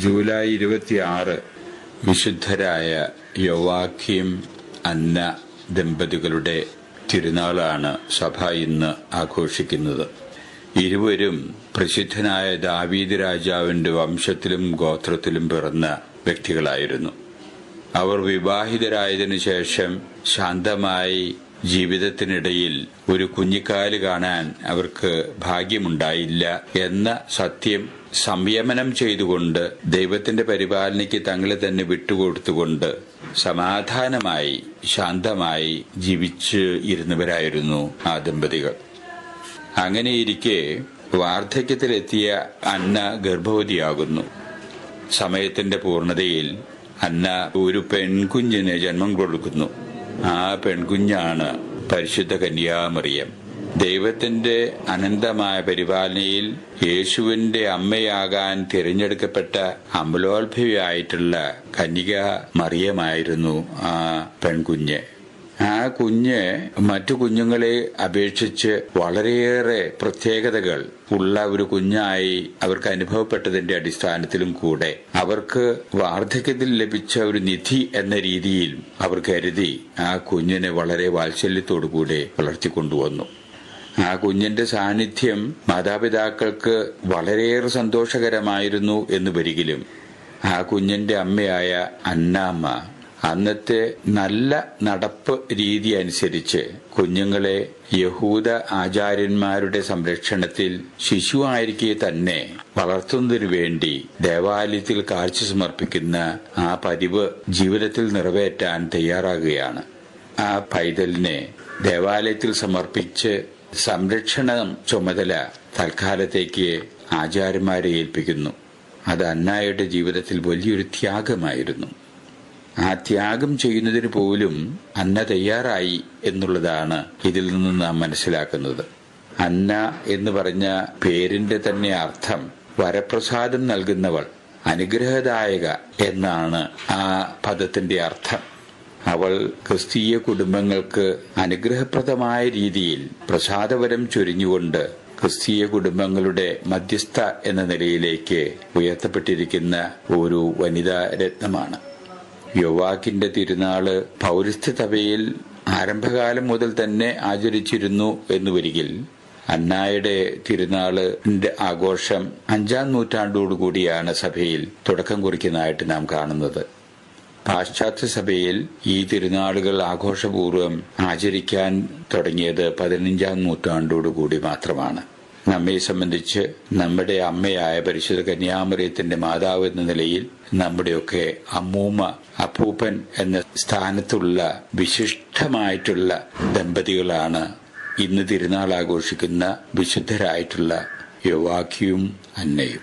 July 26 വിശുദ്ധരായ യോവാഖീം അന്ന ദമ്പതികളുടെ തിരുനാളാണ് സഭ ഇന്ന് ആഘോഷിക്കുന്നത്. ഇരുവരും പ്രസിദ്ധനായ ദാവീദ് രാജാവിന്റെ വംശത്തിലും ഗോത്രത്തിലും പിറന്ന വ്യക്തികളായിരുന്നു. അവർ വിവാഹിതരായതിനു ശേഷം ശാന്തമായി ജീവിതത്തിനിടയിൽ ഒരു കുഞ്ഞിക്കാല് കാണാൻ അവർക്ക് ഭാഗ്യമുണ്ടായില്ല എന്ന സത്യം സംയമനം ചെയ്തുകൊണ്ട് ദൈവത്തിന്റെ പരിപാലനയ്ക്ക് തങ്ങളെ തന്നെ വിട്ടുകൊടുത്തുകൊണ്ട് സമാധാനമായി ശാന്തമായി ജീവിച്ച് ഇരുന്നവരായിരുന്നു ആ ദമ്പതികൾ. അങ്ങനെയിരിക്കെ വാർദ്ധക്യത്തിലെത്തിയ അന്ന ഗർഭവതിയാകുന്നു. സമയത്തിന്റെ പൂർണ്ണതയിൽ അന്ന ഒരു പെൺകുഞ്ഞിന് ജന്മം കൊടുക്കുന്നു. ആ പെൺകുഞ്ഞാണ് പരിശുദ്ധ കന്യാമറിയം. ദൈവത്തിന്റെ അനന്തമായ പരിപാലനയിൽ യേശുവിന്റെ അമ്മയാകാൻ തിരഞ്ഞെടുക്കപ്പെട്ട അമലോത്ഭവിയായിട്ടുള്ള കന്യക മറിയമായിരുന്നു ആ പെൺകുഞ്ഞ്. ആ കുഞ്ഞ് മറ്റു കുഞ്ഞുങ്ങളെ അപേക്ഷിച്ച് വളരെയേറെ പ്രത്യേകതകൾ ഉള്ള ഒരു കുഞ്ഞായി അവർക്ക് അനുഭവപ്പെട്ടതിന്റെ അടിസ്ഥാനത്തിലും കൂടെ അവർക്ക് വാർദ്ധക്യത്തിൽ ലഭിച്ച ഒരു നിധി എന്ന രീതിയിൽ അവർ കരുതി ആ കുഞ്ഞിനെ വളരെ വാത്സല്യത്തോടുകൂടെ വളർത്തിക്കൊണ്ടുവന്നു. ആ കുഞ്ഞിന്റെ സാന്നിധ്യം മാതാപിതാക്കൾക്ക് വളരെയേറെ സന്തോഷകരമായിരുന്നു എന്ന് വരികിലും ആ കുഞ്ഞിന്റെ അമ്മയായ അന്നാമ്മ അന്നത്തെ നല്ല നടപ്പ് രീതി അനുസരിച്ച് കുഞ്ഞുങ്ങളെ യഹൂദ ആചാര്യന്മാരുടെ സംരക്ഷണത്തിൽ ശിശുവായിരിക്കെ തന്നെ വളർത്തുന്നതിനു വേണ്ടി ദേവാലയത്തിൽ കാഴ്ച സമർപ്പിക്കുന്ന ആ പതിവ് ജീവിതത്തിൽ നിറവേറ്റാൻ തയ്യാറാകുകയാണ്. ആ പൈതലിനെ ദേവാലയത്തിൽ സമർപ്പിച്ച് സംരക്ഷണ ചുമതല തൽക്കാലത്തേക്ക് ആചാര്യന്മാരെ ഏൽപ്പിക്കുന്നു. അത് അന്നായുടെ ജീവിതത്തിൽ വലിയൊരു ത്യാഗമായിരുന്നു. ആ ത്യാഗം ചെയ്യുന്നതിന് പോലും അന്ന തയ്യാറായി എന്നുള്ളതാണ് ഇതിൽ നിന്ന് നാം മനസ്സിലാക്കുന്നത്. അന്ന എന്ന് പറഞ്ഞ പേരിന്റെ തന്നെ അർത്ഥം വരപ്രസാദം നൽകുന്നവൾ, അനുഗ്രഹദായക എന്നാണ് ആ പദത്തിന്റെ അർത്ഥം. അവൾ ക്രിസ്തീയ കുടുംബങ്ങൾക്ക് അനുഗ്രഹപ്രദമായ രീതിയിൽ പ്രസാദവരം ചൊരിഞ്ഞുകൊണ്ട് ക്രിസ്തീയ കുടുംബങ്ങളുടെ മധ്യസ്ഥ എന്ന നിലയിലേക്ക് ഉയർത്തപ്പെട്ടിരിക്കുന്ന ഒരു വനിതാ രത്നമാണ്. യോവാഖിന്റെ തിരുനാള് പൗരസ്ത്യ സഭയിൽ ആരംഭകാലം മുതൽ തന്നെ ആചരിച്ചിരുന്നു എന്ന് വരികിൽ അന്നായുടെ തിരുനാളിന്റെ ആഘോഷം 5-ാം നൂറ്റാണ്ടോടുകൂടിയാണ് സഭയിൽ തുടക്കം കുറിക്കുന്നതായിട്ട് നാം കാണുന്നത്. പാശ്ചാത്യ സഭയിൽ ഈ തിരുനാളുകൾ ആഘോഷപൂർവ്വം ആചരിക്കാൻ തുടങ്ങിയത് 15-ാം നൂറ്റാണ്ടോടുകൂടി മാത്രമാണ്. നമ്മെ സംബന്ധിച്ച് നമ്മുടെ അമ്മയായ പരിശുദ്ധ കന്യാമറിയത്തിന്റെ മാതാവ് എന്ന നിലയിൽ നമ്മുടെയൊക്കെ അമ്മൂമ്മ, അപ്പൂപ്പൻ എന്ന സ്ഥാനത്തുള്ള വിശിഷ്ടമായിട്ടുള്ള ദമ്പതികളാണ് ഇന്ന് തിരുനാൾ ആഘോഷിക്കുന്ന വിശുദ്ധരായിട്ടുള്ള യോവാഖീം അന്നയും.